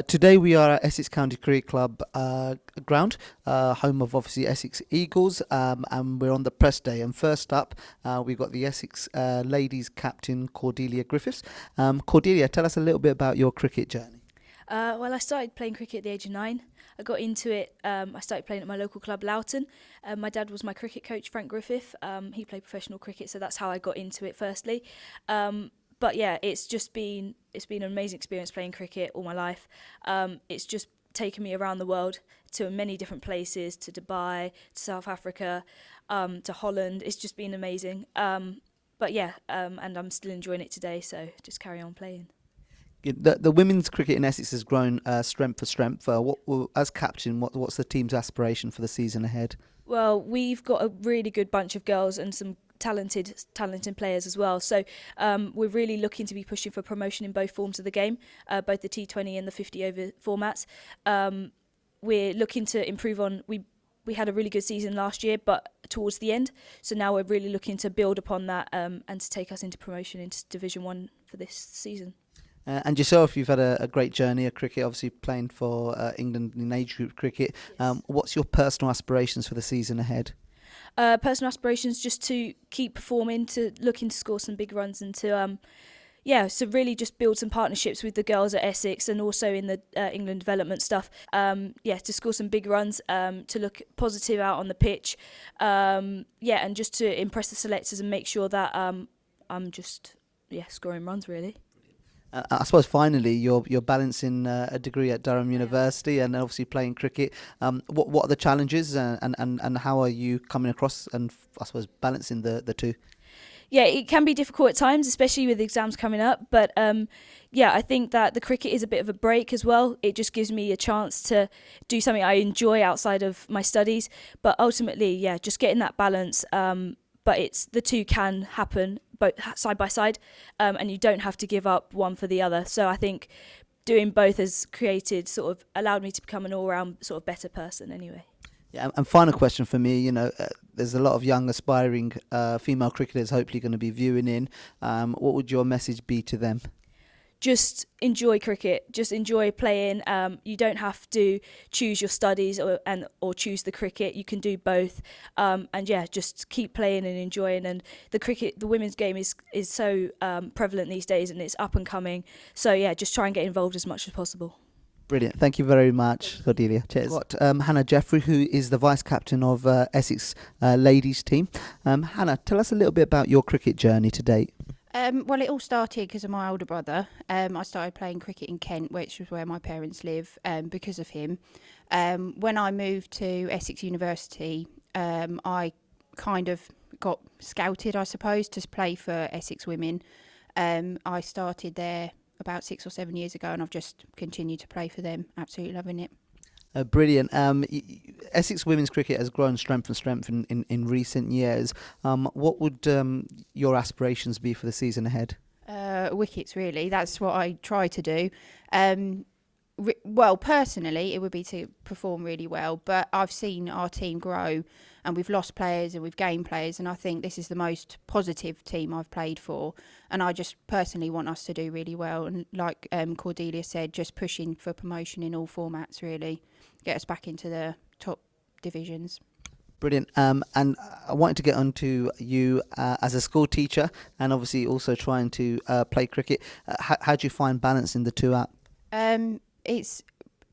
Today we are at Essex County Cricket Club ground, home of obviously Essex Eagles, and we're on the press day. And first up, we've got the Essex ladies captain Cordelia Griffiths. Cordelia, tell us a little bit about your cricket journey. Well, I started playing cricket at the age of 9. I got into it, I started playing at my local club, Loughton. My dad was my cricket coach, Frank Griffith. He played professional cricket, so that's how I got into it firstly. But yeah, it's been an amazing experience playing cricket all my life. It's just taken me around the world to many different places, to Dubai, to South Africa, to Holland. It's just been amazing. But yeah, and I'm still enjoying it today, so just carry on playing. The women's cricket in Essex has grown strength for strength. As captain, what's the team's aspiration for the season ahead? Well, we've got a really good bunch of girls and some talented players as well. So we're really looking to be pushing for promotion in both forms of the game, both the T20 and the 50 over formats. We're looking to improve on. We had a really good season last year, but towards the end. So now we're really looking to build upon that and to take us into promotion into Division 1 for this season. And yourself, you've had a great journey of cricket, obviously playing for England in age group cricket. Yes. What's your personal aspirations for the season ahead? Personal aspirations just to keep performing, to looking to score some big runs and to so really just build some partnerships with the girls at Essex and also in the England development stuff. To score some big runs, to look positive out on the pitch, and just to impress the selectors and make sure that I'm just scoring runs really. I suppose finally you're balancing a degree at Durham University and obviously playing cricket. What are the challenges and how are you coming across and I suppose balancing the two? Yeah, it can be difficult at times, especially with exams coming up. But I think that the cricket is a bit of a break as well. It just gives me a chance to do something I enjoy outside of my studies. But ultimately, just getting that balance. But the two can happen both side by side, and you don't have to give up one for the other. So I think doing both has allowed me to become an all-round sort of better person anyway. Yeah, and final question for me, there's a lot of young aspiring female cricketers hopefully going to be viewing in. What would your message be to them? Just enjoy cricket. Just enjoy playing. You don't have to choose your studies or choose the cricket. You can do both. Just keep playing and enjoying. And the women's game is so prevalent these days, and it's up and coming. So just try and get involved as much as possible. Brilliant. Thank you very much, Cordelia. Cheers. We've got Hannah Jeffrey, who is the vice captain of Essex ladies team. Hannah, tell us a little bit about your cricket journey to date. Well, it all started because of my older brother. I started playing cricket in Kent, which was where my parents live, because of him. When I moved to Essex University, I kind of got scouted, I suppose, to play for Essex women. I started there about 6 or 7 years ago, and I've just continued to play for them. Absolutely loving it. Brilliant. Essex women's cricket has grown strength and strength in recent years. What would your aspirations be for the season ahead? Wickets, really. That's what I try to do. Personally, it would be to perform really well, but I've seen our team grow and we've lost players and we've gained players, and I think this is the most positive team I've played for, and I just personally want us to do really well, and like Cordelia said, just pushing for promotion in all formats, really get us back into the top divisions. Brilliant. And I wanted to get on to you as a school teacher and obviously also trying to play cricket. How do you find balancing the two up? It's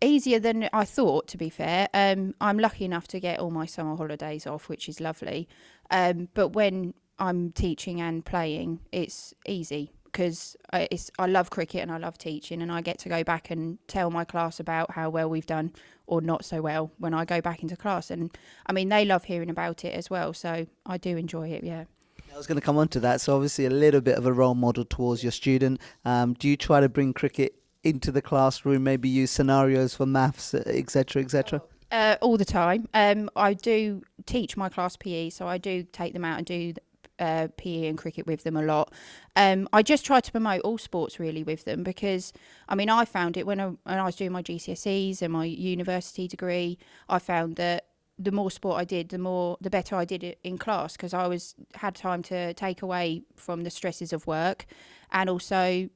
easier than I thought, to be fair. I'm lucky enough to get all my summer holidays off, which is lovely. But when I'm teaching and playing, it's easy because I love cricket and I love teaching, and I get to go back and tell my class about how well we've done or not so well when I go back into class. And I mean, they love hearing about it as well. So I do enjoy it, yeah. I was going to come on to that. So obviously a little bit of a role model towards your student. Do you try to bring cricket into the classroom, maybe use scenarios for maths, etc., etc.? All the time. I do teach my class PE, so I do take them out and do PE and cricket with them a lot. I just try to promote all sports really with them because, I mean, I found it when I was doing my GCSEs and my university degree, I found that the more sport I did, the better I did it in class because I had time to take away from the stresses of work, and also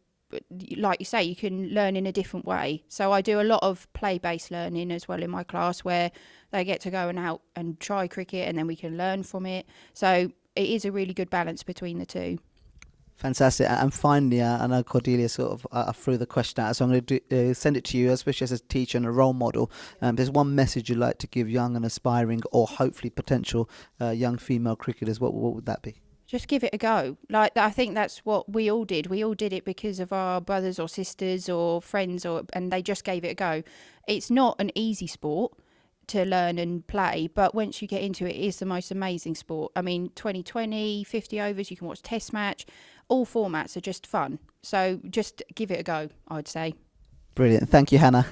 like you say, you can learn in a different way. So I do a lot of play-based learning as well in my class, where they get to go and out and try cricket, and then we can learn from it. So it is a really good balance between the two. Fantastic. And finally, I know Cordelia sort of threw the question out, so I'm going to send it to you, especially as a teacher and a role model. There's one message you'd like to give young and aspiring, or hopefully potential young female cricketers. What would that be? Just give it a go. Like, I think that's what we all did. We all did it because of our brothers or sisters or friends, and they just gave it a go. It's not an easy sport to learn and play, but once you get into it, it is the most amazing sport. I mean, 2020, 50 overs, you can watch test match. All formats are just fun. So just give it a go, I'd say. Brilliant. Thank you, Hannah.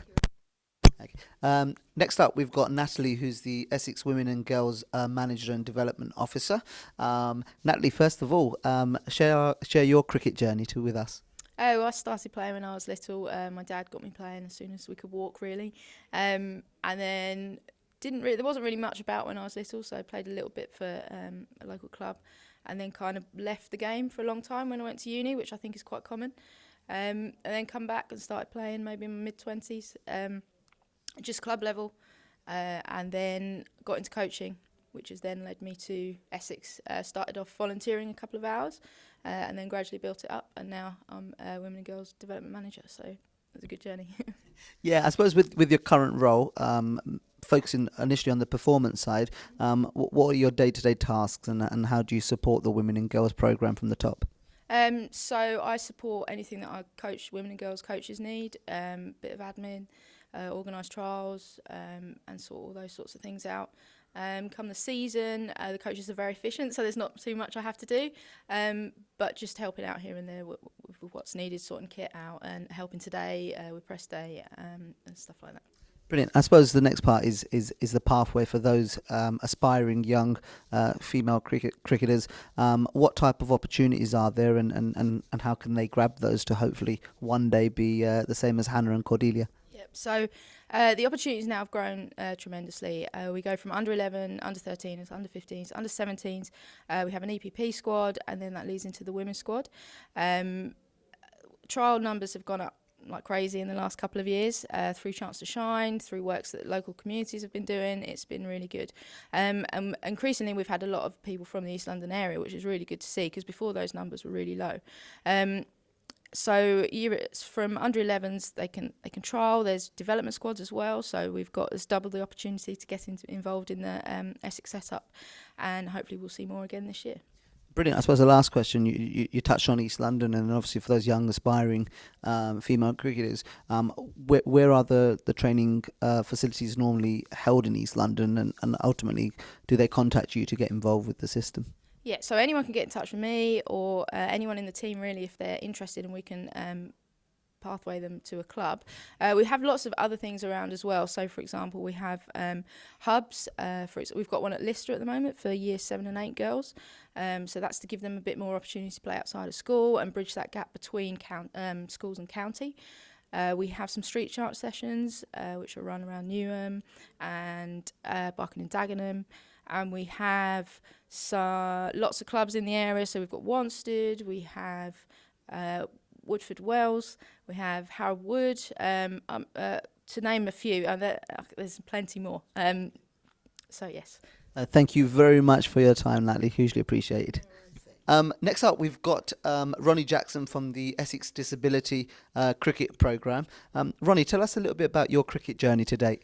Okay. Next up, we've got Natalie, who's the Essex Women and Girls Manager and Development Officer. Natalie, first of all, share your cricket journey with us. Oh, I started playing when I was little. My dad got me playing as soon as we could walk, really. And then there wasn't really much about when I was little, so I played a little bit for a local club, and then kind of left the game for a long time when I went to uni, which I think is quite common. And then come back and started playing maybe in my mid-20s, just club level, and then got into coaching, which has then led me to Essex. Started off volunteering a couple of hours, and then gradually built it up, and now I'm a Women and Girls Development Manager, so it was a good journey. Yeah, I suppose with your current role, focusing initially on the performance side, what are your day-to-day tasks, and how do you support the Women and Girls programme from the top? So I support anything that our women and girls coaches need, bit of admin, organise trials, and sort all those sorts of things out. Come the season, the coaches are very efficient, so there's not too much I have to do, but just helping out here and there with what's needed, sorting kit out and helping today with press day and stuff like that. Brilliant. I suppose the next part is the pathway for those aspiring young female cricketers. What type of opportunities are there, and how can they grab those to hopefully one day be the same as Hannah and Cordelia? Yep. So the opportunities now have grown tremendously. We go from under 11, under 13s, under 15s, under 17s. We have an EPP squad, and then that leads into the women's squad. Trial numbers have gone up like crazy in the last couple of years, through Chance to Shine, through works that local communities have been doing. It's been really good. And increasingly we've had a lot of people from the East London area, which is really good to see, because before those numbers were really low. So from under 11s, they can trial. There's development squads as well, so there's double the opportunity to get involved in the Essex setup, and hopefully we'll see more again this year. Brilliant. I suppose the last question, you touched on East London, and obviously for those young aspiring female cricketers, where are the training facilities normally held in East London, and ultimately do they contact you to get involved with the system? Yeah, so anyone can get in touch with me, or anyone in the team really, if they're interested, and we can pathway them to a club. We have lots of other things around as well. So, for example, we have hubs. We've got one at Lister at the moment for year 7 and 8 girls. So that's to give them a bit more opportunity to play outside of school and bridge that gap between schools and county. We have some street chart sessions, which are run around Newham and Barking and Dagenham. And we have lots of clubs in the area. So we've got Wanstead, we have Woodford Wells, we have Harold Wood, to name a few, and there's plenty more. So yes. Thank you very much for your time, Natalie. Hugely appreciated. Next up, we've got Ronnie Jackson from the Essex Disability Cricket Programme. Ronnie, tell us a little bit about your cricket journey to date.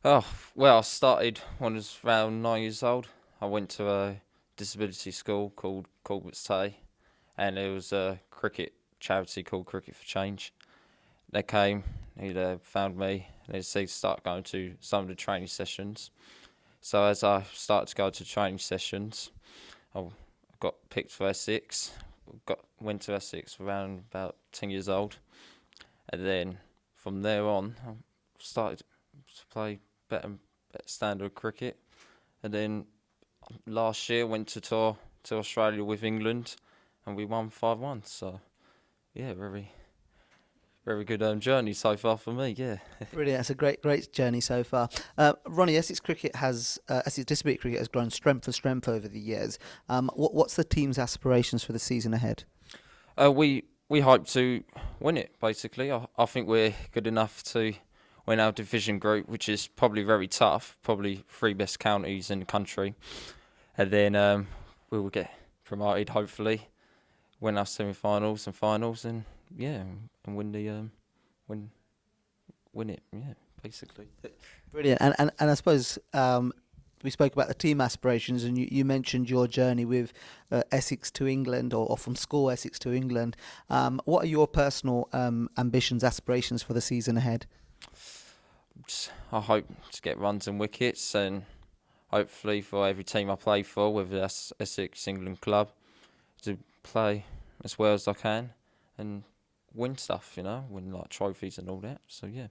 Oh, well, I started when I was around 9 years old. I went to a disability school called Corbett's Tay, and there was a cricket charity called Cricket for Change. They came, they found me, and they said start going to some of the training sessions. So as I started to go to training sessions, I got picked for Essex. Went to Essex around about 10 years old, and then from there on, I started to play better standard cricket. And then last year went to tour to Australia with England, and we won 5-1. So yeah, very, very good journey so far for me. Yeah, brilliant. It's a great journey so far. Ronnie, Essex Disability Cricket has grown strength for strength over the years. What's the team's aspirations for the season ahead? We we hope to win it. Basically, I think we're good enough to win our division group, which is probably very tough. Probably 3 best counties in the country, and then we will get promoted. Hopefully, win our semi-finals and finals, and and win the win it. Yeah, basically. Brilliant. And I suppose we spoke about the team aspirations, and you mentioned your journey with Essex to England, or from school Essex to England. What are your personal ambitions, aspirations for the season ahead? I hope to get runs and wickets, and hopefully for every team I play for, whether that's Essex England club, to play as well as I can and win stuff, win like trophies and all that. So yeah.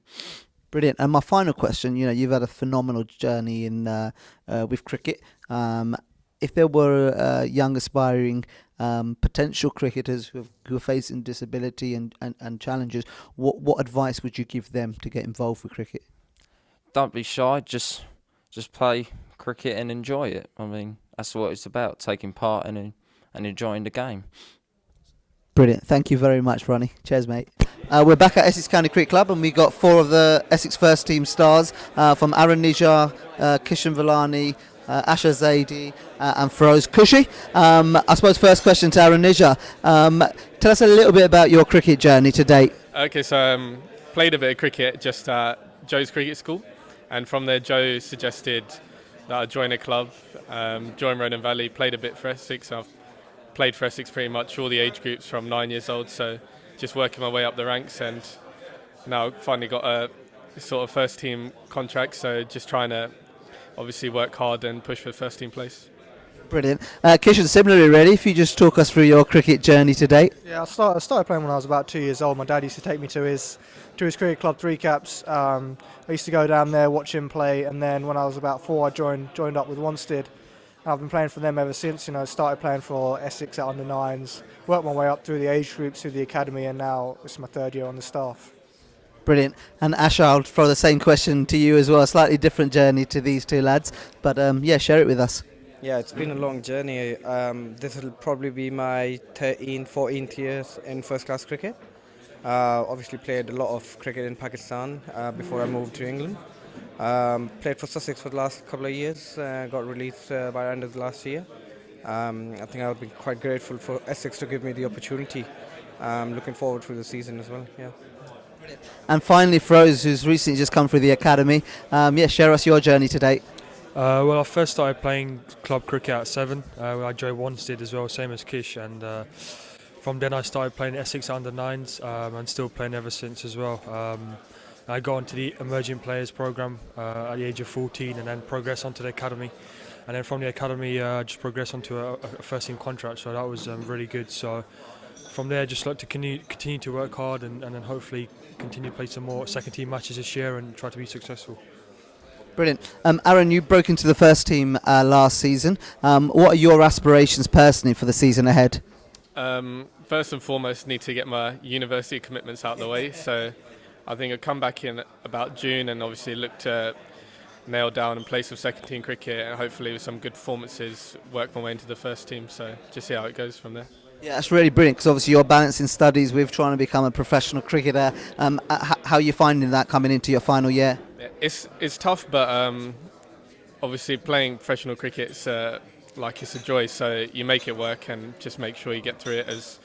Brilliant. And my final question, you've had a phenomenal journey in with cricket. If there were young aspiring potential cricketers who are facing disability and challenges, what advice would you give them to get involved with cricket? Don't be shy, just play cricket and enjoy it. I mean, that's what it's about, taking part and enjoying the game. Brilliant. Thank you very much, Ronnie. Cheers, mate. We're back at Essex County Cricket Club, and we got 4 of the Essex first team stars from Arian Akram, Kishan Villani, Asha Zaidi and Feroz Kushi. I suppose first question to Arian Akram. Tell us a little bit about your cricket journey to date. Okay, so played a bit of cricket just at Joe's Cricket School, and from there Joe suggested that I join a club, join Ronan Valley, played a bit for Essex. I've played for Essex pretty much all the age groups from 9 years old, so just working my way up the ranks, and now finally got a sort of first team contract, so just trying to obviously work hard and push for first team place. Brilliant. Kishan, similarly, really, if you just talk us through your cricket journey to date. Yeah, I started playing when I was about 2 years old. My dad used to take me to his cricket club, Three Caps. I used to go down there, watch him play, and then when I was about 4, I joined up with Wanstead. And I've been playing for them ever since. Started playing for Essex at under 9s, worked my way up through the age groups, through the academy, and now it's my 3rd year on the staff. Brilliant. And Asha, I'll throw the same question to you as well. A slightly different journey to these two lads, but share it with us. Yeah, it's been a long journey. This will probably be my 13th, 14th years in first class cricket. Obviously played a lot of cricket in Pakistan before I moved to England. Played for Sussex for the last couple of years, got released by the end of the last year. I think I'll be quite grateful for Essex to give me the opportunity. Looking forward to the season as well, yeah. And finally, Feroz, who's recently just come through the academy. Share us your journey to date. Well, I first started playing club cricket at 7. I joined Wanstead as well, same as Kish, and from then I started playing Essex under 9s and still playing ever since as well. I got onto the emerging players program at the age of 14 and then progressed onto the academy. And then from the academy, just progressed onto a first team contract, so that was really good. So from there, just like to continue to work hard and then hopefully continue to play some more second team matches this year and try to be successful. Brilliant. Aaron, you broke into the first team last season. What are your aspirations personally for the season ahead? First and foremost, need to get my university commitments out of the way. So I think I'll come back in about June and obviously look to nail down and play some second team cricket and hopefully with some good performances work my way into the first team. So just see how it goes from there. Yeah, that's really brilliant because obviously you're balancing studies with trying to become a professional cricketer. How are you finding that coming into your final year? It's tough, but obviously playing professional cricket it's a joy. So you make it work and just make sure you get through it as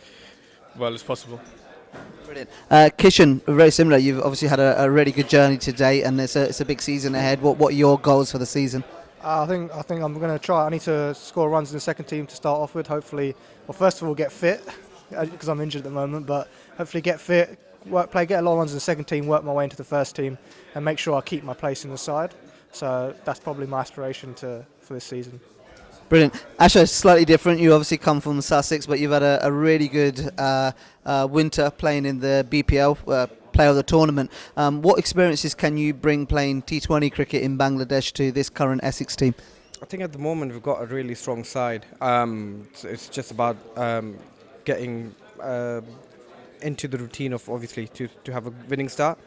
well as possible. Brilliant. Kishan, very similar. You've obviously had a really good journey today, and it's a big season ahead. What are your goals for the season? I think I'm going to try. I need to score runs in the second team to start off with. Hopefully, well, first of all, get fit because I'm injured at the moment. But hopefully, get fit, get a lot of runs in the second team, work my way into the first team, and make sure I keep my place in the side. So that's probably my aspiration for this season. Brilliant. Asha, slightly different. You obviously come from Sussex, but you've had a really good winter playing in the BPL. Player of the tournament. What experiences can you bring playing T20 cricket in Bangladesh to this current Essex team? I think at the moment we've got a really strong side. It's just about getting into the routine of obviously to have a winning start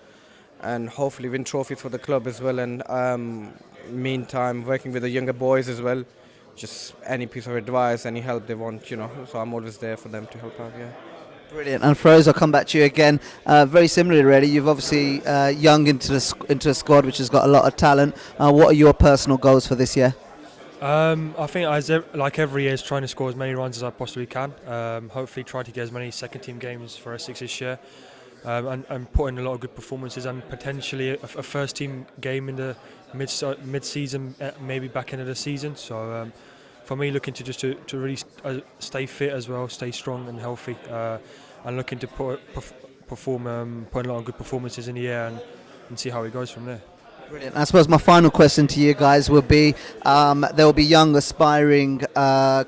and hopefully win trophies for the club as well. And meantime, working with the younger boys as well. Just any piece of advice, any help they want, so I'm always there for them to help out, yeah. Brilliant. And Feroz, I'll come back to you again. Very similarly, really. You've obviously young into into a squad which has got a lot of talent. What are your personal goals for this year? I think like every year is trying to score as many runs as I possibly can. Hopefully try to get as many second team games for Essex this year. And put in a lot of good performances and potentially a first team game in the mid-season, maybe back end of the season. So for me, looking to really stay fit as well, stay strong and healthy, and looking to put a lot of good performances in the air and see how it goes from there. Brilliant. I suppose my final question to you guys would be, there will be young aspiring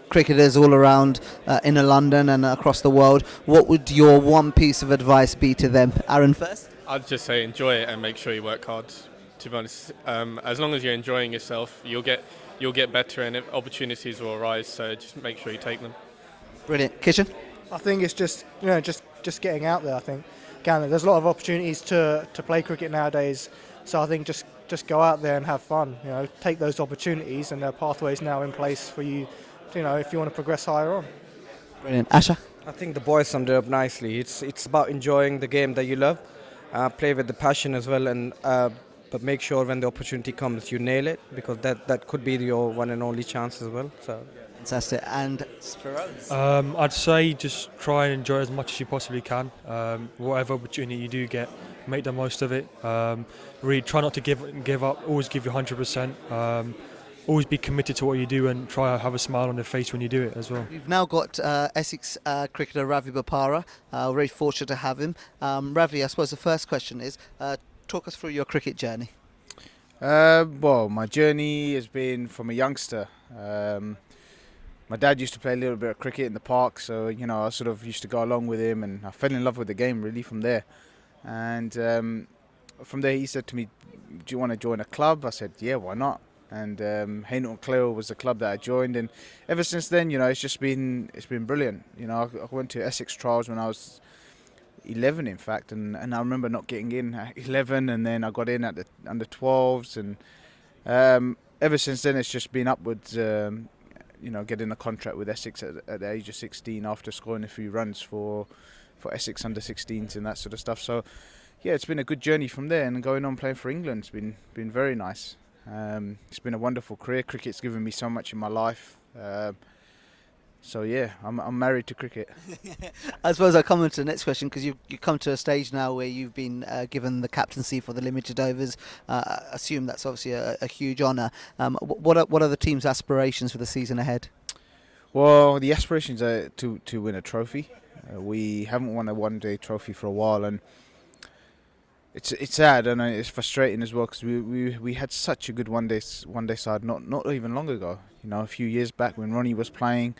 cricketers all around inner London and across the world. What would your one piece of advice be to them? Aaron first? I'd just say enjoy it and make sure you work hard. To be honest, as long as you're enjoying yourself, you'll get better and opportunities will arise. So just make sure you take them. Brilliant. Kitchen? I think it's just just getting out there. I think there's a lot of opportunities to play cricket nowadays. So I think just go out there and have fun. Take those opportunities, and there are pathways now in place for you. If you want to progress higher on. Brilliant. Asha? I think the boys summed it up nicely. It's about enjoying the game that you love, play with the passion as well, and but make sure when the opportunity comes you nail it, because that could be your one and only chance as well. So. Fantastic. And Feroz? I'd say just try and enjoy as much as you possibly can. Whatever opportunity you do get, make the most of it. Really try not to give up. Always give your 100%. Always be committed to what you do and try to have a smile on your face when you do it as well. We've now got Essex cricketer Ravi Bopara. We're very fortunate to have him. Ravi, I suppose the first question is, talk us through your cricket journey. Well, my journey has been from a youngster. My dad used to play a little bit of cricket in the park, so I sort of used to go along with him, and I fell in love with the game really from there. And from there he said to me, "Do you want to join a club?" I said, "Yeah, why not?" And Hainault Cleo was the club that I joined, and ever since then, it's been brilliant. I went to Essex trials when I was 11, in fact, and I remember not getting in at 11, and then I got in at the under 12s, and ever since then it's just been upwards. Getting a contract with Essex at the age of 16 after scoring a few runs for Essex under 16s and that sort of stuff. So, yeah, it's been a good journey from there, and going on playing for England has been very nice. It's been a wonderful career. Cricket's given me so much in my life. So yeah, I'm married to cricket. I suppose I'll come on to the next question, because you come to a stage now where you've been given the captaincy for the limited overs. Assume that's obviously a huge honour. What are the team's aspirations for the season ahead? Well, the aspirations are to win a trophy. We haven't won a one-day trophy for a while, and it's sad and it's frustrating as well, because we had such a good one day side not even long ago. A few years back when Ronnie was playing.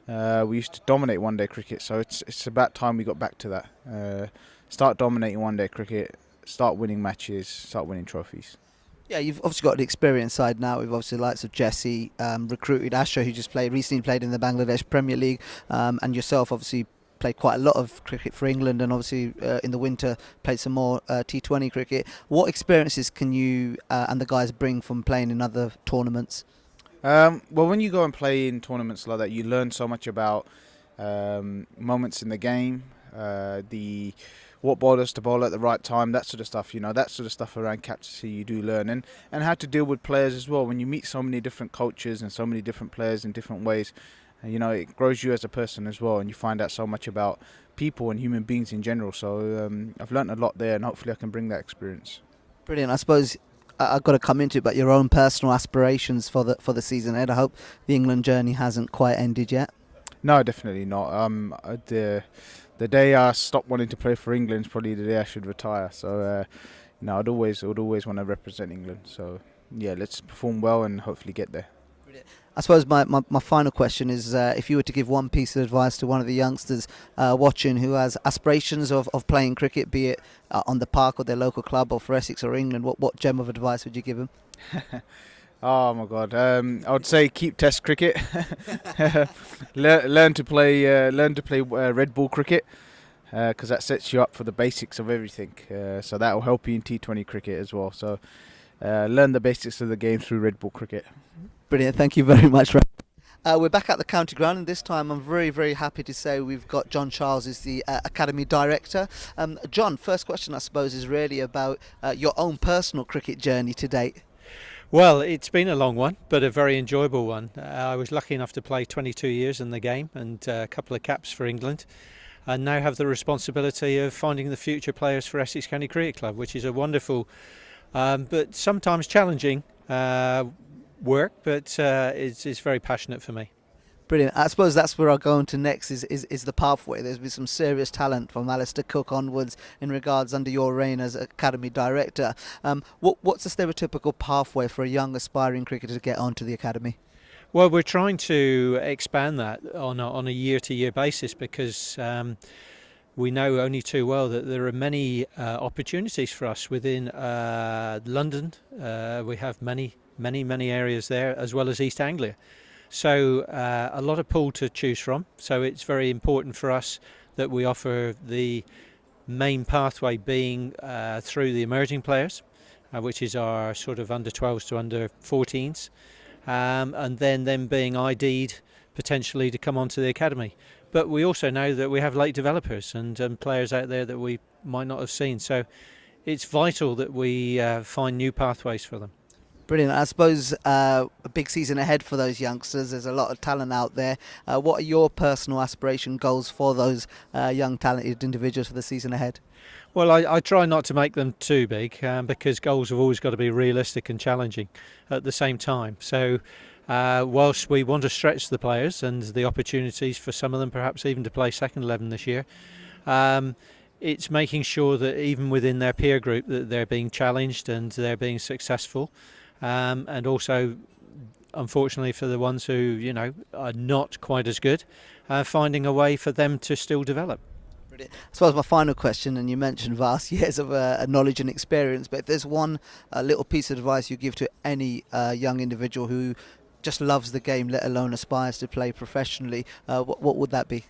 We used to dominate one-day cricket, so it's about time we got back to that. Start dominating one-day cricket, start winning matches, start winning trophies. Yeah, you've obviously got the experience side now. We've obviously the likes of Jesse, recruited Asha, who just recently played in the Bangladesh Premier League, and yourself obviously played quite a lot of cricket for England, and obviously in the winter played some more T20 cricket. What experiences can you and the guys bring from playing in other tournaments? Well, when you go and play in tournaments like that, you learn so much about moments in the game, what bowlers to bowl at the right time, that sort of stuff. That sort of stuff around captaincy you do learn, and how to deal with players as well. When you meet so many different cultures and so many different players in different ways, it grows you as a person as well, and you find out so much about people and human beings in general. So I've learnt a lot there, and hopefully I can bring that experience. Brilliant. I suppose I've got to come into it, but your own personal aspirations for the season ahead. I hope the England journey hasn't quite ended yet. No, definitely not. The day I stop wanting to play for England is probably the day I should retire. So, I'd always want to represent England. So, yeah, let's perform well and hopefully get there. I suppose my final question is, if you were to give one piece of advice to one of the youngsters watching who has aspirations of playing cricket, be it on the park or their local club or for Essex or England, what gem of advice would you give them? Oh my God! I would say keep Test cricket. learn to play red ball cricket, because that sets you up for the basics of everything. So that will help you in T20 cricket as well. So learn the basics of the game through red ball cricket. Brilliant. Thank you very much. We're back at the county ground, and this time I'm very, very happy to say we've got John Charles, who's the academy director. John, first question I suppose is really about your own personal cricket journey to date. Well, it's been a long one, but a very enjoyable one. I was lucky enough to play 22 years in the game and a couple of caps for England, and now have the responsibility of finding the future players for Essex County Cricket Club, which is a wonderful but sometimes challenging work, but it's very passionate for me. Brilliant. I suppose that's where I'll go on to next is the pathway. There's been some serious talent from Alistair Cook onwards in regards under your reign as academy director. What's the stereotypical pathway for a young aspiring cricketer to get onto the academy? Well, we're trying to expand that on a year-to-year basis because we know only too well that there are many opportunities for us within London. We have many areas there, as well as East Anglia. So a lot of pool to choose from. So it's very important for us that we offer the main pathway being through the emerging players, which is our sort of under 12s to under 14s, and then them being ID'd potentially to come onto the academy. But we also know that we have late developers and players out there that we might not have seen. So it's vital that we find new pathways for them. Brilliant. I suppose a big season ahead for those youngsters. There's a lot of talent out there. What are your personal aspiration goals for those young talented individuals for the season ahead? Well, I try not to make them too big because goals have always got to be realistic and challenging at the same time. So whilst we want to stretch the players and the opportunities for some of them perhaps even to play second 11 this year, it's making sure that even within their peer group that they're being challenged and they're being successful. And also, unfortunately, for the ones who are not quite as good, finding a way for them to still develop. Brilliant. I suppose my final question, and you mentioned vast years of knowledge and experience, but if there's one little piece of advice you give to any young individual who just loves the game, let alone aspires to play professionally, what would that be?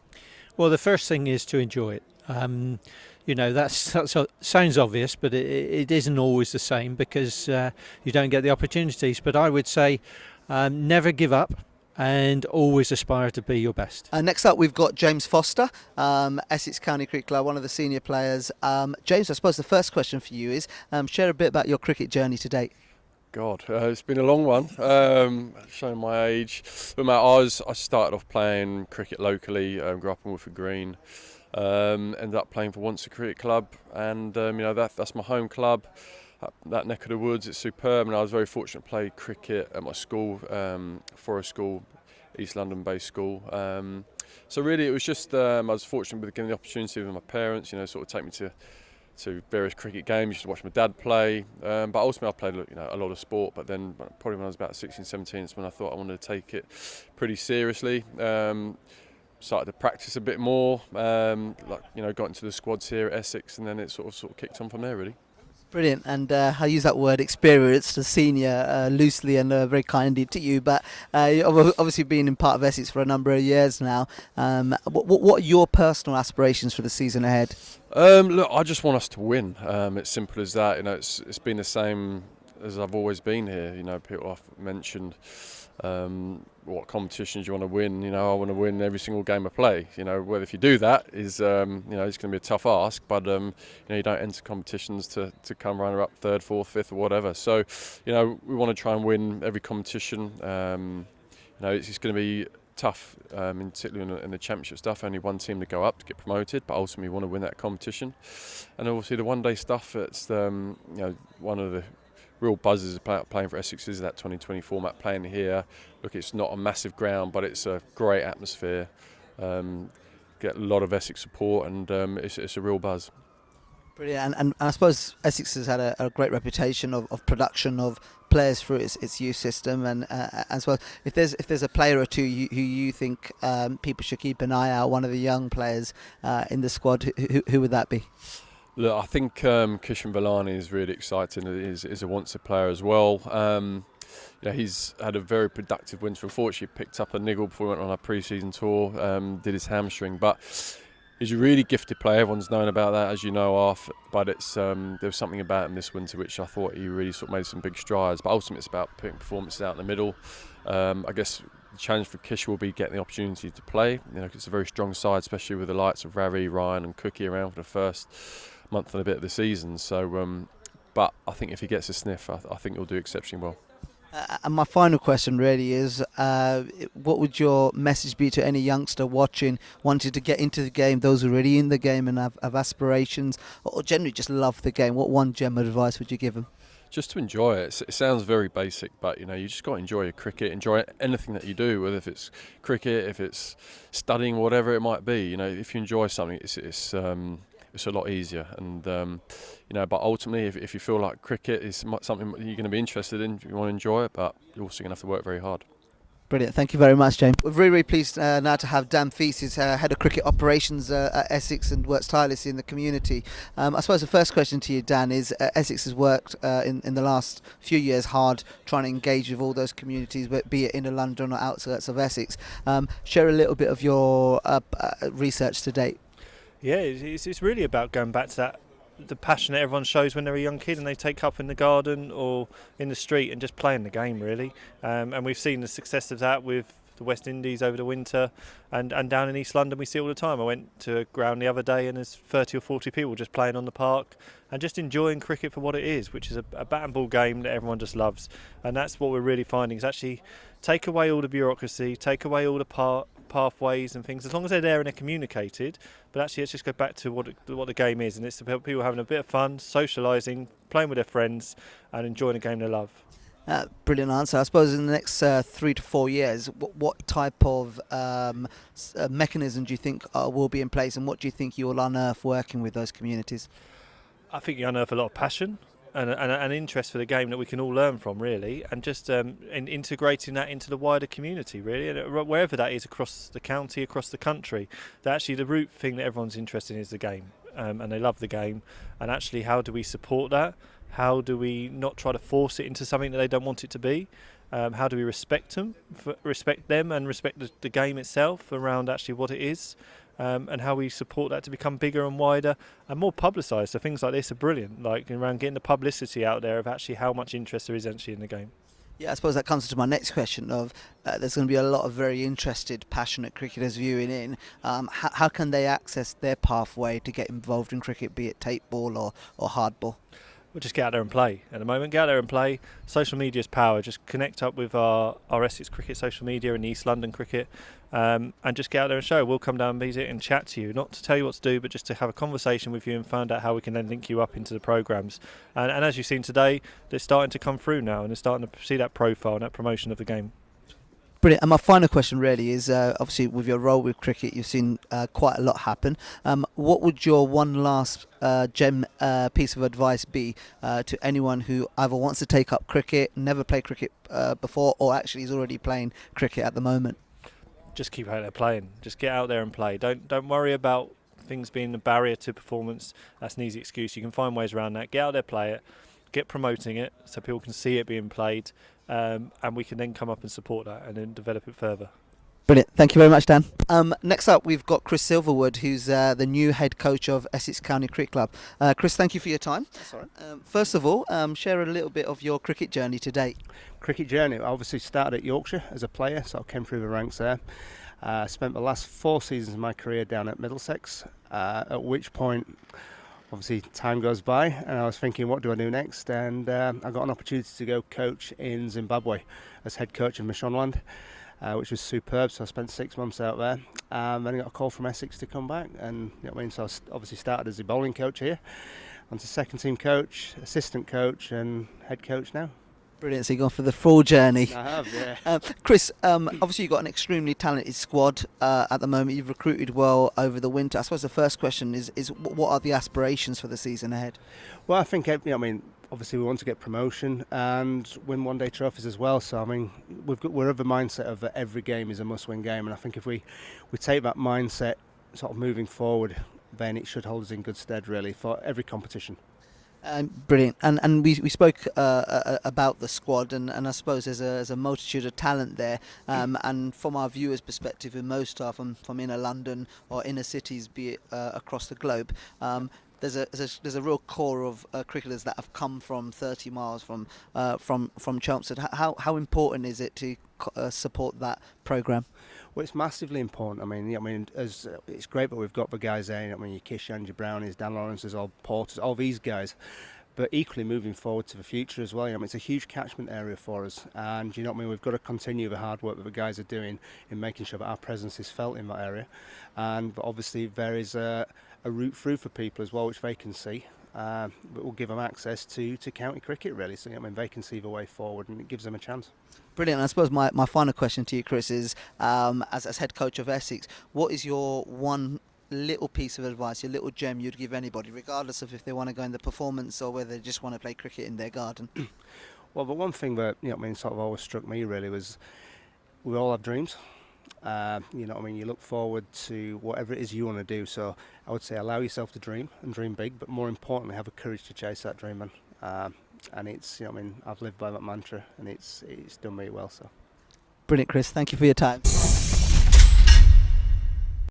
Well, the first thing is to enjoy it. That sounds obvious, but it isn't always the same because you don't get the opportunities. But I would say never give up and always aspire to be your best. Next up, we've got James Foster, Essex County Cricket Club, one of the senior players. James, I suppose the first question for you is share a bit about your cricket journey to date. God, it's been a long one. Showing my age. I started off playing cricket locally. Grew up in Woodford Green. Ended up playing for Wanstead Cricket Club, and that's my home club. That neck of the woods, it's superb, and I was very fortunate to play cricket at my school, Forest School, East London-based school. So really, it was just I was fortunate with getting the opportunity with my parents, sort of take me to various cricket games. Used to watch my dad play, but ultimately I played a lot of sport. But then probably when I was about 16, 17, it's when I thought I wanted to take it pretty seriously. Started to practice a bit more, got into the squads here at Essex, and then it sort of kicked on from there, really. Brilliant, and I use that word experience to senior loosely and very kindly to you, but you've obviously been in part of Essex for a number of years now. What are your personal aspirations for the season ahead? Look, I just want us to win. It's simple as that. It's been the same as I've always been here. People have mentioned what competitions you want to win. I want to win every single game I play. Whether if you do that is, it's going to be a tough ask. But you don't enter competitions to come runner up, third, fourth, fifth, or whatever. So, we want to try and win every competition. It's going to be tough, particularly in the championship stuff. Only one team to go up to get promoted, but ultimately we want to win that competition. And obviously the one-day stuff. It's one of the real buzzes about playing for Essex is that 2020 format, playing here. Look, it's not a massive ground, but it's a great atmosphere. Get a lot of Essex support, and it's a real buzz. Brilliant, and I suppose Essex has had a great reputation of production of players through its youth system, and as well, if there's a player or two who you think people should keep an eye out, one of the young players in the squad, who would that be? Look, I think Kishan Villani is really exciting. He's a Wanstead player as well. He's had a very productive winter. Unfortunately, picked up a niggle before he went on our pre-season tour. Did his hamstring, but He's a really gifted player. Everyone's known about that, as you know, off. But it's there was something about him this winter which I thought he really sort of made some big strides. But ultimately, it's about putting performances out in the middle. I guess the challenge for Kish will be getting the opportunity to play. You know, 'cause it's a very strong side, especially with the likes of Ravi, Ryan, and Cookie around for the first month and a bit of the season. So, but I think if he gets a sniff, I think he'll do exceptionally well. And my final question really is, what would your message be to any youngster watching, wanting to get into the game, those who are already in the game and have aspirations, or generally just love the game? What one gem of advice would you give them? Just to enjoy it. It sounds very basic, but you know, you just got to enjoy your cricket, enjoy anything that you do, whether if it's cricket, if it's studying, whatever it might be. You know, if you enjoy something, it's a lot easier. And you know, but ultimately, if you feel like cricket is something you're going to be interested in, you want to enjoy it, but you're also going to have to work very hard. Brilliant. Thank you very much, James. We're very, very pleased now to have Dan Feast, who's Head of Cricket Operations at Essex and works tirelessly in the community. I suppose the first question to you, Dan, is Essex has worked in the last few years hard trying to engage with all those communities, be it in London or outskirts of Essex. Share a little bit of your research to date. Yeah, it's really about going back to that, the passion that everyone shows when they're a young kid and they take up in the garden or in the street and just playing the game, really. And we've seen the success of that with the West Indies over the winter, and down in East London we see it all the time. I went to a ground the other day and there's 30 or 40 people just playing on the park and just enjoying cricket for what it is, which is a bat and ball game that everyone just loves. And that's what we're really finding, is actually take away all the bureaucracy, take away all the pathways and things, as long as they're there and they're communicated. But actually, let's just go back to what the game is, and it's about people having a bit of fun, socialising, playing with their friends, and enjoying a game they love. Brilliant answer. I suppose in the next 3 to 4 years, what type of mechanism do you think will be in place, and what do you think you will unearth working with those communities? I think you unearth a lot of passion and an interest for the game that we can all learn from, really, and just integrating that into the wider community, really, and wherever that is across the county, across the country. That actually the root thing that everyone's interested in is the game, and they love the game. And actually, how do we support that? How do we not try to force it into something that they don't want it to be? How do we respect them and respect the game itself around actually what it is? And how we support that to become bigger and wider and more publicised. So things like this are brilliant, like around getting the publicity out there of actually how much interest there is actually in the game. Yeah, I suppose that comes to my next question of there's going to be a lot of very interested, passionate cricketers viewing in. How can they access their pathway to get involved in cricket, be it tape ball or hard ball? We'll just get out there and play at the moment. Get out there and play. Social media is power. Just connect up with our Essex Cricket social media and East London Cricket, and just get out there and show. We'll come down and visit and chat to you, not to tell you what to do, but just to have a conversation with you and find out how we can then link you up into the programmes. And as you've seen today, they're starting to come through now, and they're starting to see that profile and that promotion of the game. Brilliant. And my final question really is, obviously with your role with cricket, you've seen quite a lot happen. What would your one last gem piece of advice be to anyone who either wants to take up cricket, never played cricket before, or actually is already playing cricket at the moment? Just keep out there playing. Just get out there and play. Don't worry about things being a barrier to performance. That's an easy excuse. You can find ways around that. Get out there, play it. Get promoting it so people can see it being played. And we can then come up and support that and then develop it further. Brilliant. Thank you very much, Dan. Next up, we've got Chris Silverwood, who's the new head coach of Essex County Cricket Club. Chris, thank you for your time. That's all right. First of all, share a little bit of your cricket journey to date. Cricket journey, I obviously started at Yorkshire as a player, so I came through the ranks there. Spent the last 4 seasons of my career down at Middlesex, at which point obviously time goes by and I was thinking, what do I do next? And I got an opportunity to go coach in Zimbabwe as head coach of Mashonaland, which was superb. So I spent 6 months out there. Then I got a call from Essex to come back, and you know what I mean. So I obviously started as a bowling coach here, onto second team coach, assistant coach, and head coach now. Brilliant. So you've gone for the full journey. I have, yeah. Chris, obviously you've got an extremely talented squad at the moment. You've recruited well over the winter. I suppose the first question is what are the aspirations for the season ahead? Well, I think, obviously we want to get promotion and win one-day trophies as well. So, we're of the mindset of that every game is a must-win game. And I think if we take that mindset sort of moving forward, then it should hold us in good stead, really, for every competition. Brilliant. And we spoke about the squad, and I suppose there's a multitude of talent there. And from our viewers' perspective, in most are from inner London or inner cities, be it across the globe. There's a real core of cricketers that have come from 30 miles from Chelmsford. How important is it to support that programme? Well, it's massively important. As it's great that we've got the guys there. Your Kish, your Brownies, Dan Lawrence's, all Porters, all these guys. But equally moving forward to the future as well. It's a huge catchment area for us, and we've got to continue the hard work that the guys are doing in making sure that our presence is felt in that area. And obviously there is a route through for people as well, which they can see. That will give them access to county cricket, really. So they can see the way forward, and it gives them a chance. Brilliant. I suppose my final question to you, Chris, is as head coach of Essex, what is your one little piece of advice, your little gem you'd give anybody, regardless of if they want to go in the performance or whether they just want to play cricket in their garden? Well, the one thing that sort of always struck me really was we all have dreams. You look forward to whatever it is you want to do. So I would say allow yourself to dream and dream big, but more importantly, have the courage to chase that dream. And it's, I've lived by that mantra, and it's done me well. So, brilliant, Chris. Thank you for your time.